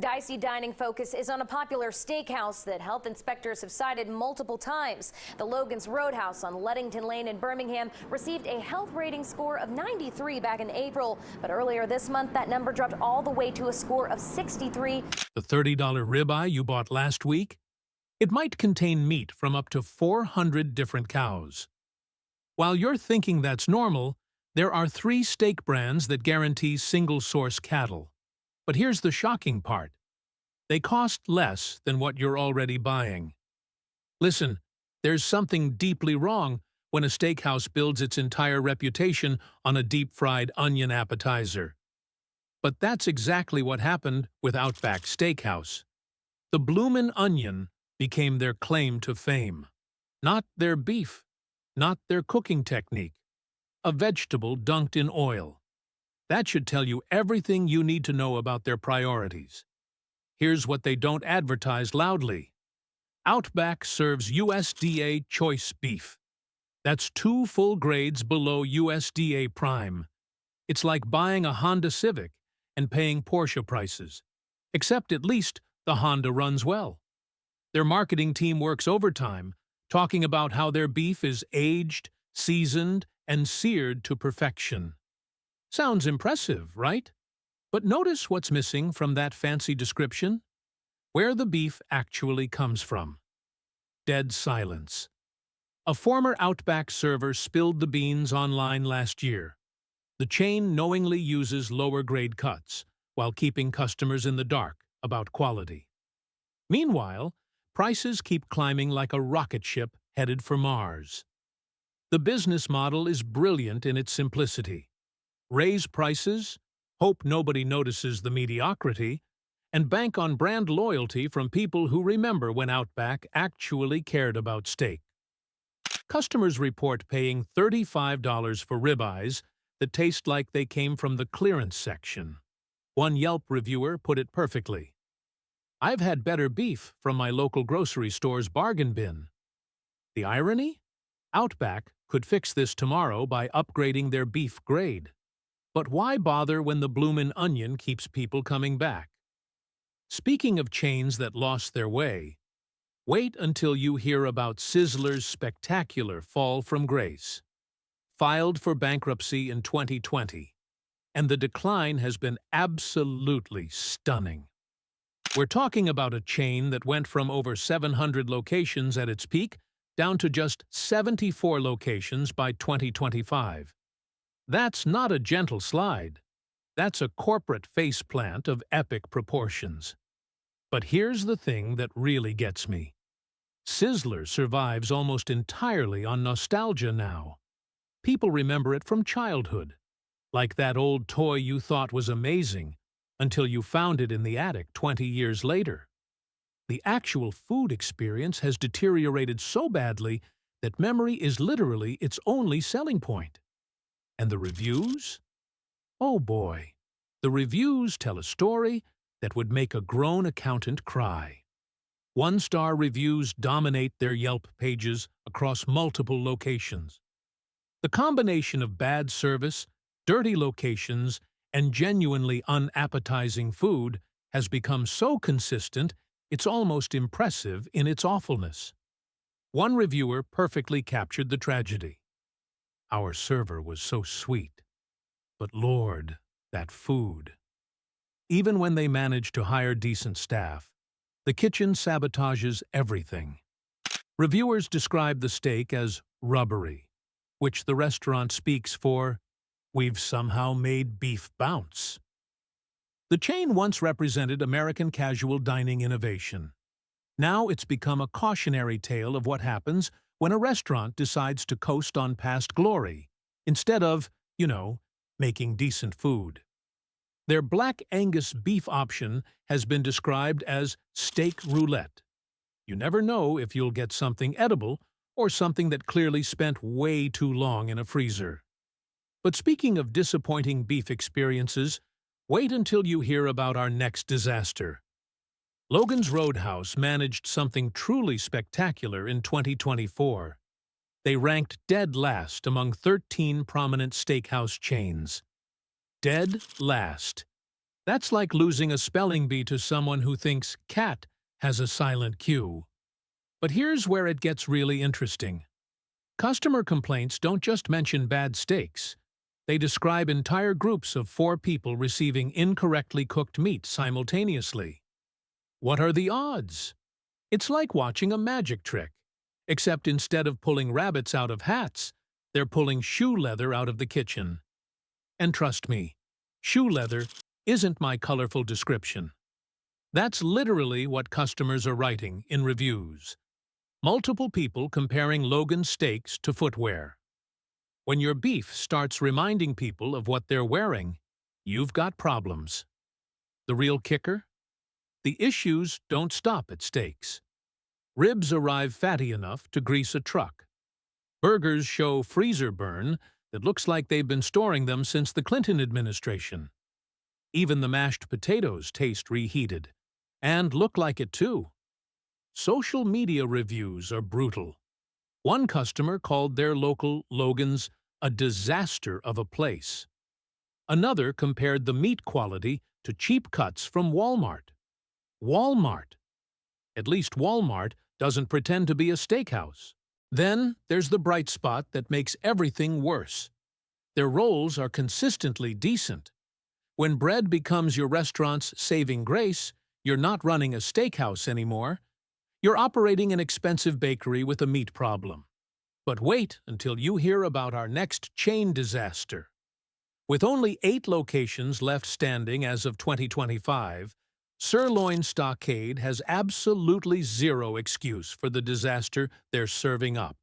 Dicey dining focus is on a popular steakhouse that health inspectors have cited multiple times. The Logan's Roadhouse on Leadington Lane in Birmingham received a health rating score of 93 back in April, but earlier this month that number dropped all the way to a score of 63. The $30 ribeye you bought last week? It might contain meat from up to 400 different cows. While you're thinking that's normal, there are 3 steak brands that guarantee single-source cattle. But here's the shocking part. They cost less than what you're already buying. Listen, there's something deeply wrong when a steakhouse builds its entire reputation on a deep-fried onion appetizer. But that's exactly what happened with Outback Steakhouse. The bloomin' onion became their claim to fame. Not their beef, not their cooking technique. A vegetable dunked in oil. That should tell you everything you need to know about their priorities. Here's what they don't advertise loudly. Outback serves USDA choice beef. That's 2 full grades below USDA prime. It's like buying a Honda Civic and paying Porsche prices. Except at least the Honda runs well. Their marketing team works overtime, talking about how their beef is aged, seasoned, and seared to perfection. Sounds impressive, right? But notice what's missing from that fancy description? Where the beef actually comes from. Dead silence. A former Outback server spilled the beans online last year. The chain knowingly uses lower-grade cuts, while keeping customers in the dark about quality. Meanwhile, prices keep climbing like a rocket ship headed for Mars. The business model is brilliant in its simplicity. Raise prices, hope nobody notices the mediocrity, and bank on brand loyalty from people who remember when Outback actually cared about steak. Customers report paying $35 for ribeyes that taste like they came from the clearance section. One Yelp reviewer put it perfectly. "I've had better beef from my local grocery store's bargain bin." The irony? Outback could fix this tomorrow by upgrading their beef grade. But why bother when the bloomin' onion keeps people coming back? Speaking of chains that lost their way, wait until you hear about Sizzler's spectacular fall from grace. Filed for bankruptcy in 2020, and the decline has been absolutely stunning. We're talking about a chain that went from over 700 locations at its peak down to just 74 locations by 2025. That's not a gentle slide. That's a corporate faceplant of epic proportions. But here's the thing that really gets me. Sizzler survives almost entirely on nostalgia now. People remember it from childhood, like that old toy you thought was amazing until you found it in the attic 20 years later. The actual food experience has deteriorated so badly that memory is literally its only selling point. And the reviews? Oh boy, the reviews tell a story that would make a grown accountant cry. 1-star reviews dominate their Yelp pages across multiple locations. The combination of bad service, dirty locations, and genuinely unappetizing food has become so consistent it's almost impressive in its awfulness. One reviewer perfectly captured the tragedy. "Our server was so sweet, but Lord, that food." Even when they manage to hire decent staff, the kitchen sabotages everything. Reviewers describe the steak as rubbery, which the restaurant speaks for, "We've somehow made beef bounce." The chain once represented American casual dining innovation. Now it's become a cautionary tale of what happens when a restaurant decides to coast on past glory, instead of, making decent food. Their Black Angus beef option has been described as steak roulette. You never know if you'll get something edible or something that clearly spent way too long in a freezer. But speaking of disappointing beef experiences, wait until you hear about our next disaster. Logan's Roadhouse managed something truly spectacular in 2024. They ranked dead last among 13 prominent steakhouse chains. Dead last. That's like losing a spelling bee to someone who thinks cat has a silent Q. But here's where it gets really interesting. Customer complaints don't just mention bad steaks. They describe entire groups of 4 people receiving incorrectly cooked meat simultaneously. What are the odds? It's like watching a magic trick, except instead of pulling rabbits out of hats, they're pulling shoe leather out of the kitchen. And trust me, shoe leather isn't my colorful description. That's literally what customers are writing in reviews. Multiple people comparing Logan's steaks to footwear. When your beef starts reminding people of what they're wearing, you've got problems. The real kicker? The issues don't stop at steaks. Ribs arrive fatty enough to grease a truck. Burgers show freezer burn that looks like they've been storing them since the Clinton administration. Even the mashed potatoes taste reheated, and look like it too. Social media reviews are brutal. One customer called their local Logan's a disaster of a place. Another compared the meat quality to cheap cuts from Walmart. Walmart! At least Walmart doesn't pretend to be a steakhouse. Then there's the bright spot that makes everything worse. Their rolls are consistently decent. When bread becomes your restaurant's saving grace, you're not running a steakhouse anymore. You're operating an expensive bakery with a meat problem. But wait until you hear about our next chain disaster. With only 8 locations left standing as of 2025, Sirloin Stockade has absolutely zero excuse for the disaster they're serving up.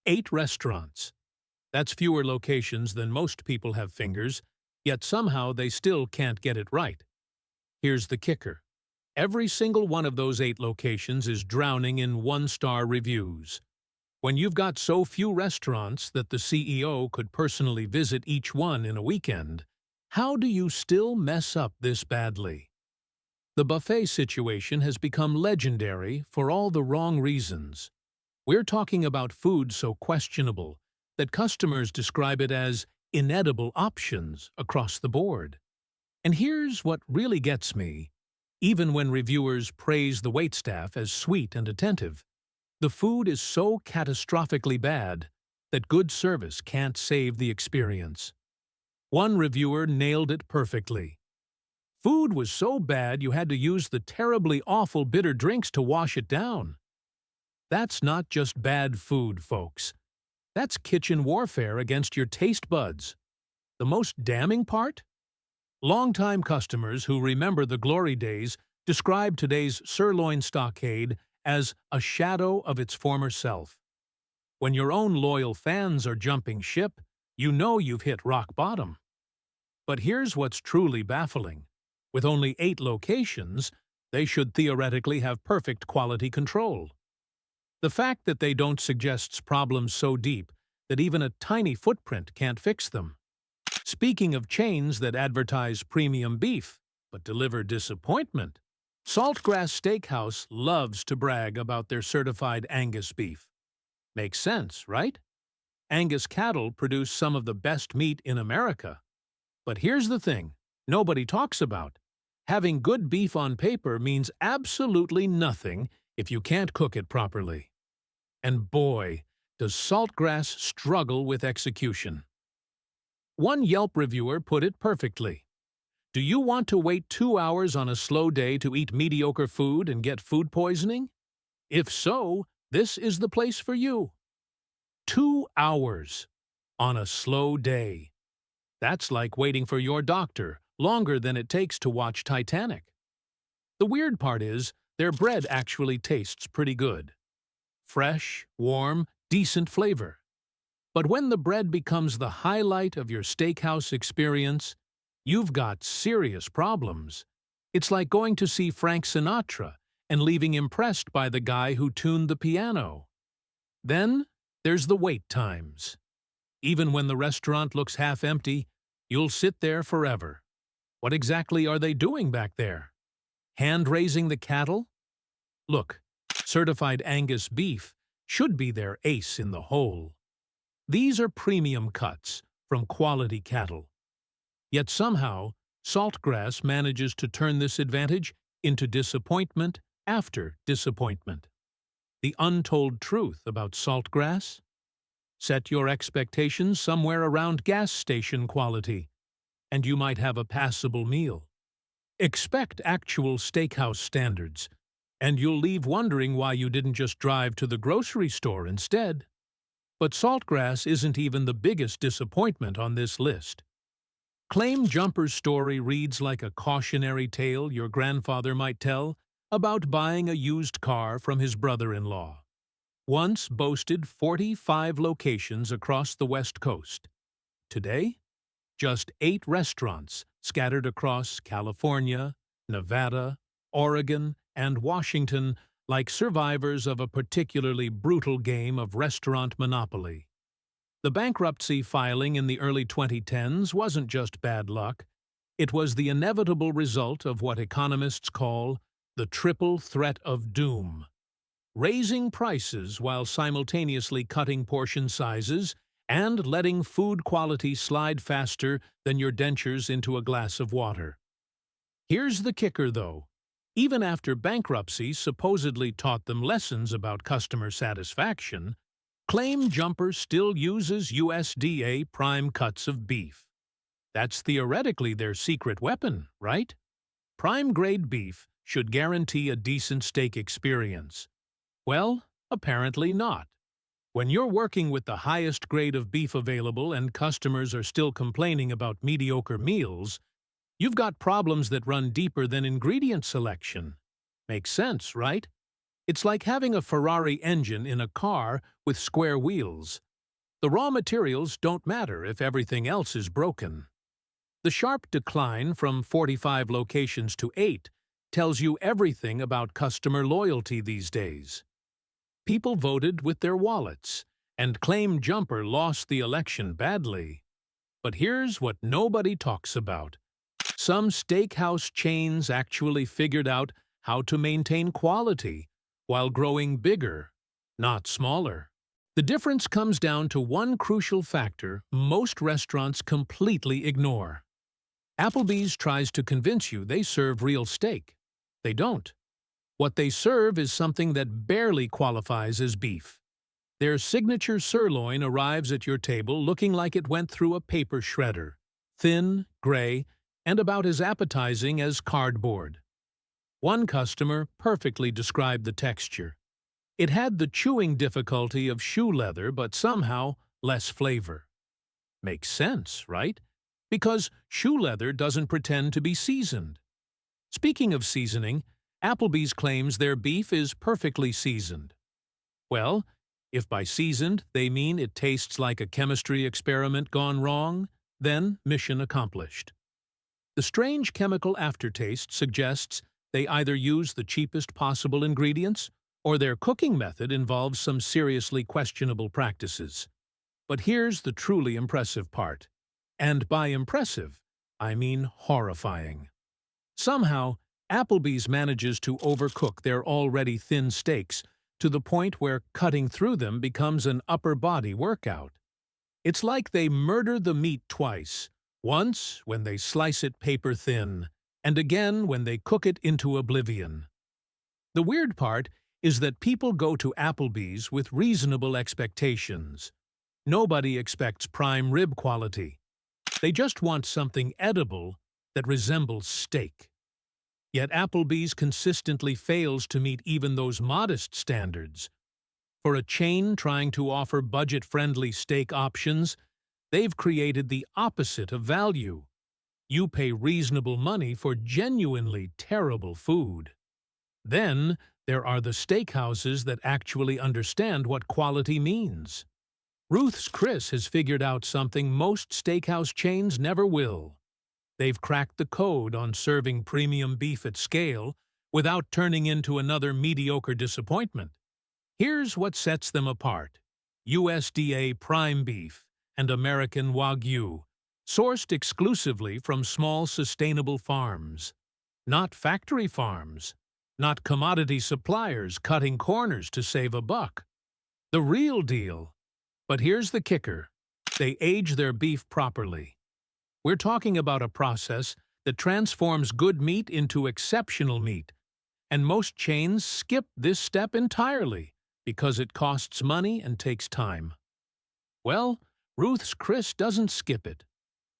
8 restaurants. That's fewer locations than most people have fingers, yet somehow they still can't get it right. Here's the kicker. Every single one of those 8 locations is drowning in 1-star reviews. When you've got so few restaurants that the CEO could personally visit each one in a weekend, how do you still mess up this badly? The buffet situation has become legendary for all the wrong reasons. We're talking about food so questionable that customers describe it as inedible options across the board. And here's what really gets me. Even when reviewers praise the waitstaff as sweet and attentive, the food is so catastrophically bad that good service can't save the experience. One reviewer nailed it perfectly. Food was so bad you had to use the terribly awful bitter drinks to wash it down. That's not just bad food, folks. That's kitchen warfare against your taste buds. The most damning part? Longtime customers who remember the glory days describe today's Sirloin Stockade as a shadow of its former self. When your own loyal fans are jumping ship, you know you've hit rock bottom. But here's what's truly baffling. With only 8 locations, they should theoretically have perfect quality control. The fact that they don't suggests problems so deep that even a tiny footprint can't fix them. Speaking of chains that advertise premium beef, but deliver disappointment, Saltgrass Steakhouse loves to brag about their certified Angus beef. Makes sense, right? Angus cattle produce some of the best meat in America. But here's the thing nobody talks about. Having good beef on paper means absolutely nothing if you can't cook it properly. And boy, does Saltgrass struggle with execution. One Yelp reviewer put it perfectly. Do you want to wait 2 hours on a slow day to eat mediocre food and get food poisoning? If so, this is the place for you. 2 hours on a slow day. That's like waiting for your doctor longer than it takes to watch Titanic. The weird part is, their bread actually tastes pretty good. Fresh, warm, decent flavor. But when the bread becomes the highlight of your steakhouse experience, you've got serious problems. It's like going to see Frank Sinatra and leaving impressed by the guy who tuned the piano. Then there's the wait times. Even when the restaurant looks half empty, you'll sit there forever. What exactly are they doing back there? Hand-raising the cattle? Look, certified Angus beef should be their ace in the hole. These are premium cuts from quality cattle. Yet somehow, Saltgrass manages to turn this advantage into disappointment after disappointment. The untold truth about saltgrass? Set your expectations somewhere around gas station quality, and you might have a passable meal. Expect actual steakhouse standards, and you'll leave wondering why you didn't just drive to the grocery store instead. But saltgrass isn't even the biggest disappointment on this list. Claim Jumper's story reads like a cautionary tale your grandfather might tell about buying a used car from his brother-in-law. Once boasted 45 locations across the West Coast. Today, just 8 restaurants scattered across California, Nevada, Oregon, and Washington like survivors of a particularly brutal game of restaurant monopoly. The bankruptcy filing in the early 2010s wasn't just bad luck. It was the inevitable result of what economists call the triple threat of doom. Raising prices while simultaneously cutting portion sizes and letting food quality slide faster than your dentures into a glass of water. Here's the kicker, though. Even after bankruptcy supposedly taught them lessons about customer satisfaction, Claim Jumper still uses USDA prime cuts of beef. That's theoretically their secret weapon, right? Prime-grade beef should guarantee a decent steak experience. Well, apparently not. When you're working with the highest grade of beef available and customers are still complaining about mediocre meals, you've got problems that run deeper than ingredient selection. Makes sense, right? It's like having a Ferrari engine in a car with square wheels. The raw materials don't matter if everything else is broken. The sharp decline from 45 locations to 8 tells you everything about customer loyalty these days. People voted with their wallets, and Claim Jumper lost the election badly. But here's what nobody talks about. Some steakhouse chains actually figured out how to maintain quality while growing bigger, not smaller. The difference comes down to one crucial factor most restaurants completely ignore. Applebee's tries to convince you they serve real steak. They don't. What they serve is something that barely qualifies as beef. Their signature sirloin arrives at your table looking like it went through a paper shredder, thin, gray, and about as appetizing as cardboard. One customer perfectly described the texture. It had the chewing difficulty of shoe leather, but somehow less flavor. Makes sense, right? Because shoe leather doesn't pretend to be seasoned. Speaking of seasoning, Applebee's claims their beef is perfectly seasoned. Well, if by seasoned they mean it tastes like a chemistry experiment gone wrong, then mission accomplished. The strange chemical aftertaste suggests they either use the cheapest possible ingredients or their cooking method involves some seriously questionable practices. But here's the truly impressive part. And by impressive, I mean horrifying. Somehow, Applebee's manages to overcook their already thin steaks to the point where cutting through them becomes an upper body workout. It's like they murder the meat twice, once when they slice it paper thin, and again when they cook it into oblivion. The weird part is that people go to Applebee's with reasonable expectations. Nobody expects prime rib quality. They just want something edible that resembles steak. Yet Applebee's consistently fails to meet even those modest standards. For a chain trying to offer budget-friendly steak options, they've created the opposite of value. You pay reasonable money for genuinely terrible food. Then there are the steakhouses that actually understand what quality means. Ruth's Chris has figured out something most steakhouse chains never will. They've cracked the code on serving premium beef at scale without turning into another mediocre disappointment. Here's what sets them apart: USDA prime beef and American Wagyu, sourced exclusively from small sustainable farms. Not factory farms, not commodity suppliers cutting corners to save a buck. The real deal. But here's the kicker: they age their beef properly. We're talking about a process that transforms good meat into exceptional meat, and most chains skip this step entirely because it costs money and takes time. Well, Ruth's Chris doesn't skip it.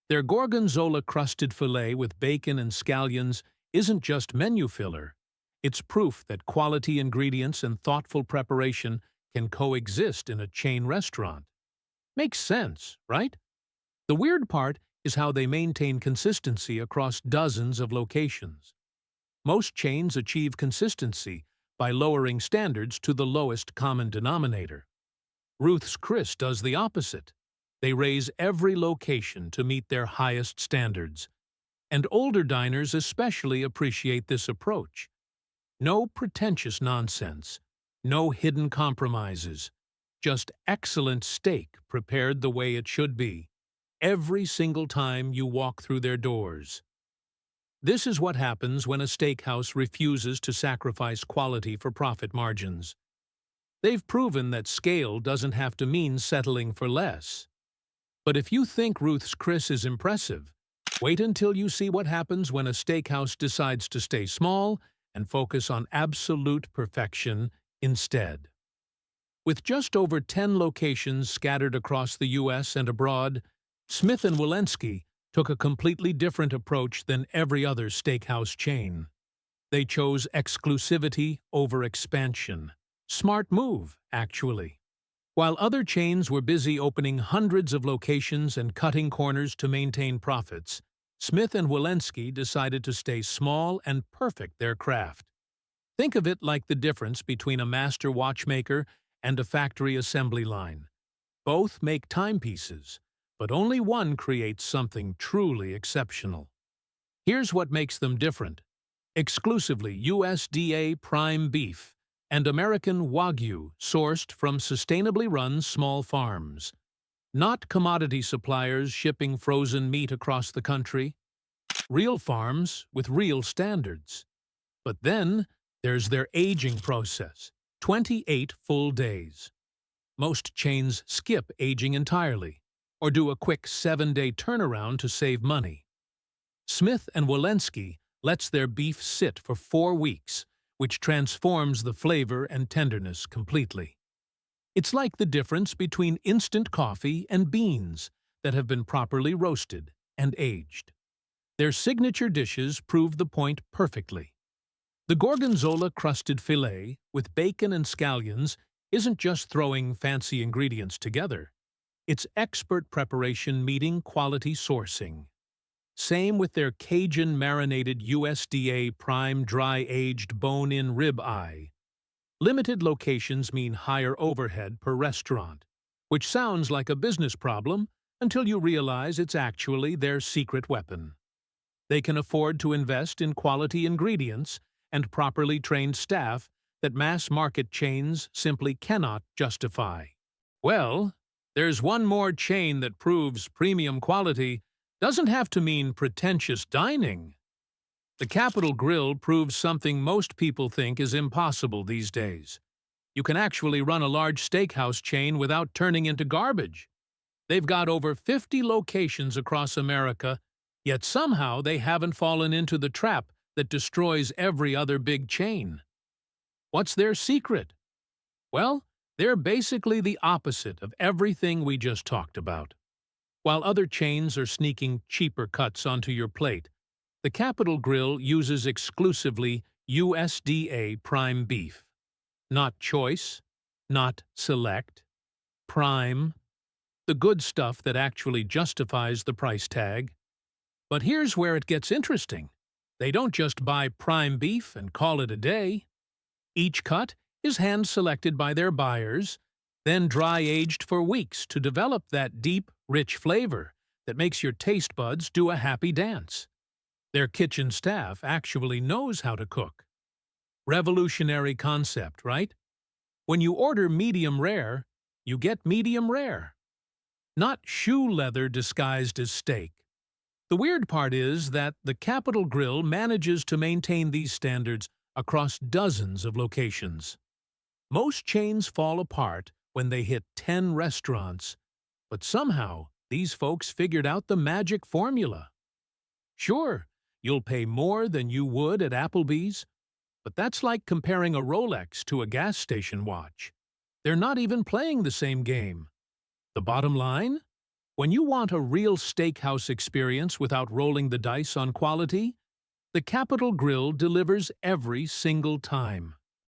Their gorgonzola-crusted filet with bacon and scallions isn't just menu filler. It's proof that quality ingredients and thoughtful preparation can coexist in a chain restaurant. Makes sense, right? The weird part is how they maintain consistency across dozens of locations. Most chains achieve consistency by lowering standards to the lowest common denominator. Ruth's Chris does the opposite. They raise every location to meet their highest standards. And older diners especially appreciate this approach. No pretentious nonsense, no hidden compromises, just excellent steak prepared the way it should be, every single time you walk through their doors. This is what happens when a steakhouse refuses to sacrifice quality for profit margins. They've proven that scale doesn't have to mean settling for less. But if you think Ruth's Chris is impressive, wait until you see what happens when a steakhouse decides to stay small and focus on absolute perfection instead. With just over 10 locations scattered across the U.S. and abroad, Smith & Wollensky took a completely different approach than every other steakhouse chain. They chose exclusivity over expansion. Smart move, actually. While other chains were busy opening hundreds of locations and cutting corners to maintain profits, Smith & Wollensky decided to stay small and perfect their craft. Think of it like the difference between a master watchmaker and a factory assembly line. Both make timepieces, but only one creates something truly exceptional. Here's what makes them different. Exclusively USDA prime beef and American Wagyu sourced from sustainably run small farms. Not commodity suppliers shipping frozen meat across the country. Real farms with real standards. But then there's their aging process, 28 full days. Most chains skip aging entirely, or do a quick 7-day turnaround to save money. Smith & Wollensky lets their beef sit for 4 weeks, which transforms the flavor and tenderness completely. It's like the difference between instant coffee and beans that have been properly roasted and aged. Their signature dishes prove the point perfectly. The gorgonzola-crusted filet with bacon and scallions isn't just throwing fancy ingredients together. It's expert preparation meeting quality sourcing. Same with their Cajun-marinated USDA prime dry-aged bone-in rib eye. Limited locations mean higher overhead per restaurant, which sounds like a business problem until you realize it's actually their secret weapon. They can afford to invest in quality ingredients and properly trained staff that mass-market chains simply cannot justify. Well, there's one more chain that proves premium quality doesn't have to mean pretentious dining. The Capital Grille proves something most people think is impossible these days. You can actually run a large steakhouse chain without turning into garbage. They've got over 50 locations across America, yet somehow they haven't fallen into the trap that destroys every other big chain. What's their secret? Well, they're basically the opposite of everything we just talked about. While other chains are sneaking cheaper cuts onto your plate, the Capital Grille uses exclusively USDA prime beef. Not choice, not select, prime, the good stuff that actually justifies the price tag. But here's where it gets interesting. They don't just buy prime beef and call it a day. Each cut is hand-selected by their buyers, then dry-aged for weeks to develop that deep, rich flavor that makes your taste buds do a happy dance. Their kitchen staff actually knows how to cook. Revolutionary concept, right? When you order medium rare, you get medium rare. Not shoe leather disguised as steak. The weird part is that the Capital Grille manages to maintain these standards across dozens of locations. Most chains fall apart when they hit 10 restaurants, but somehow these folks figured out the magic formula. Sure, You'll pay more than you would at Applebee's, but that's like comparing a Rolex to a gas station watch. They're not even playing the same game. The bottom line? When you want a real steakhouse experience without rolling the dice on quality, the Capital Grille delivers every single time.